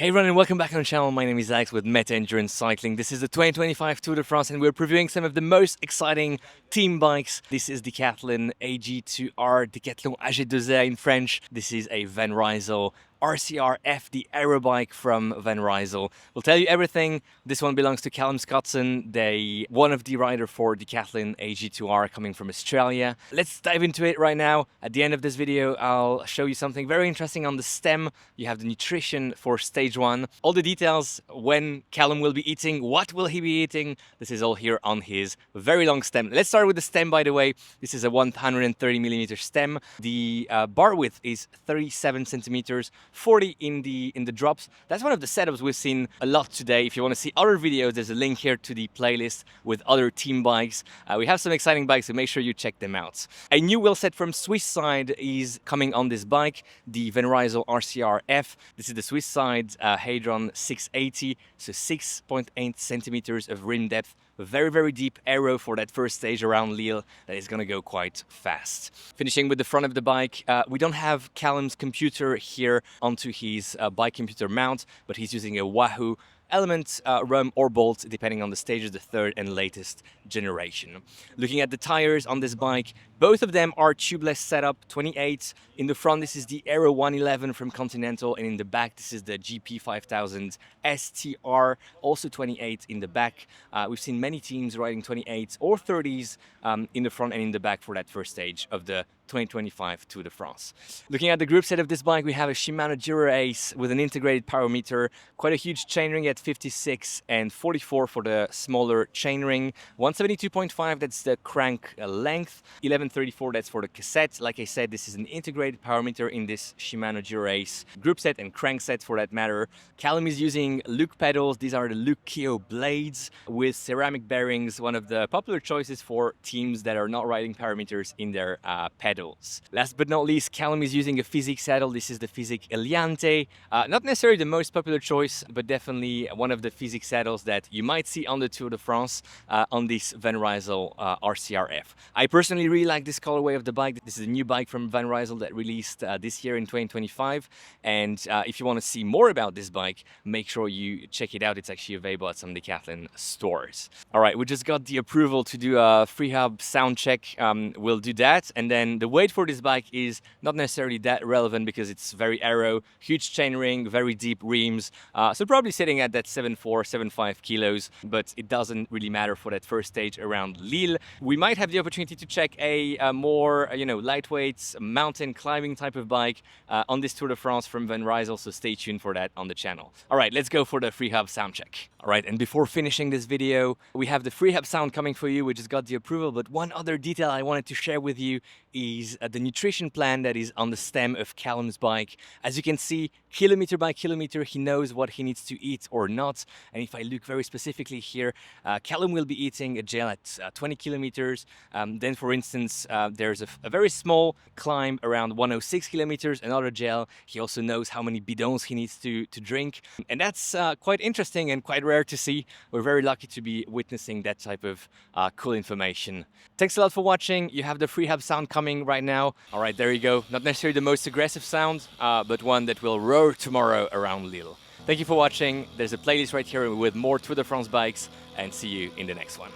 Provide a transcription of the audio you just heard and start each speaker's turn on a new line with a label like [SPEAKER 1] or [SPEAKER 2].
[SPEAKER 1] Hey everyone and welcome back on the channel. My name is Alex with Meta Endurance Cycling. This is the 2025 Tour de France and we're previewing some of the most exciting team bikes. This is Decathlon AG2R, Decathlon AG2R in French. This is a Van RYSEL RCR F, the aero bike from Van RYSEL. We'll tell you everything. This one belongs to Callum Scottson, one of the rider for Decathlon AG2R coming from Australia. Let's dive into it right now. At the end of this video, I'll show you something very interesting on the stem. You have the nutrition for stage one. All the details, when Callum will be eating, what will he be eating. This is all here on his very long stem. Let's start with the stem, by the way. This is a 130mm stem. The bar width is 37 centimeters. 40 in the drops. That's one of the setups we've seen a lot today. If you want to see other videos, there's a link here to the playlist with other team bikes. We have some exciting bikes, so make sure you check them out. A new wheel set from Swiss side is coming on this bike, the Van RYSEL RCR F. This is the Swiss side Hadron 680, so 6.8 centimeters of rim depth. A very deep aero for that first stage around Lille that is going to go quite fast. Finishing with the front of the bike, we don't have Callum's computer here onto his bike computer mount, but he's using a Wahoo Element, rum or bolt, depending on the stage of the third and latest generation. Looking at the tires on this bike, both of them are tubeless setup, 28. In the front, this is the Aero 111 from Continental, and in the back, this is the GP 5000 STR, also 28 in the back. We've seen many teams riding 28s or 30s in the front and in the back for that first stage of the 2025 Tour de France. Looking at the group set of this bike, we have a Shimano Dura-Ace with an integrated power meter, quite a huge chainring at 56 and 44 for the smaller chainring, 172.5, that's the crank length, 1134, that's for the cassette. Like I said, this is an integrated power meter in this Shimano Dura-Ace group set and crank set for that matter. Callum is using Luke pedals. These are the Luke Keo blades with ceramic bearings, one of the popular choices for teams that are not riding power meters in their pedals. Last but not least, Callum is using a Physique saddle. This is the Physique Eliante. Not necessarily the most popular choice, but definitely one of the Physique saddles that you might see on the Tour de France on this Van RYSEL RCR F. I personally really like this colorway of the bike. This is a new bike from Van RYSEL that released this year in 2025. And if you want to see more about this bike, make sure you check it out. It's actually available at some Decathlon stores. All right, we just got the approval to do a Freehub Sound check. We'll do that. And then the weight for this bike is not necessarily that relevant because it's very aero, huge chainring, very deep rims. So probably sitting at that 7.4, 7.5 kilos, but it doesn't really matter for that first stage around Lille. We might have the opportunity to check a more, lightweight mountain climbing type of bike on this Tour de France from Van RYSEL, so stay tuned for that on the channel. All right, let's go for the Freehub Sound check. All right, and before finishing this video, we have the Freehub Sound coming for you. We just got the approval, but one other detail I wanted to share with you is the nutrition plan that is on the stem of Callum's bike. As you can see, kilometer by kilometer, he knows what he needs to eat or not. And if I look very specifically here, Callum will be eating a gel at 20 kilometers. Then, for instance, there's a very small climb around 106 kilometers, another gel. He also knows how many bidons he needs to drink. And that's quite interesting and quite rare to see. We're very lucky to be witnessing that type of cool information. Thanks a lot for watching. You have the Freehub Sound coming right now. All right, there you go. Not necessarily the most aggressive sound, but one that will roar tomorrow around Lille. Thank you for watching. There's a playlist right here with more Tour de France bikes, and see you in the next one.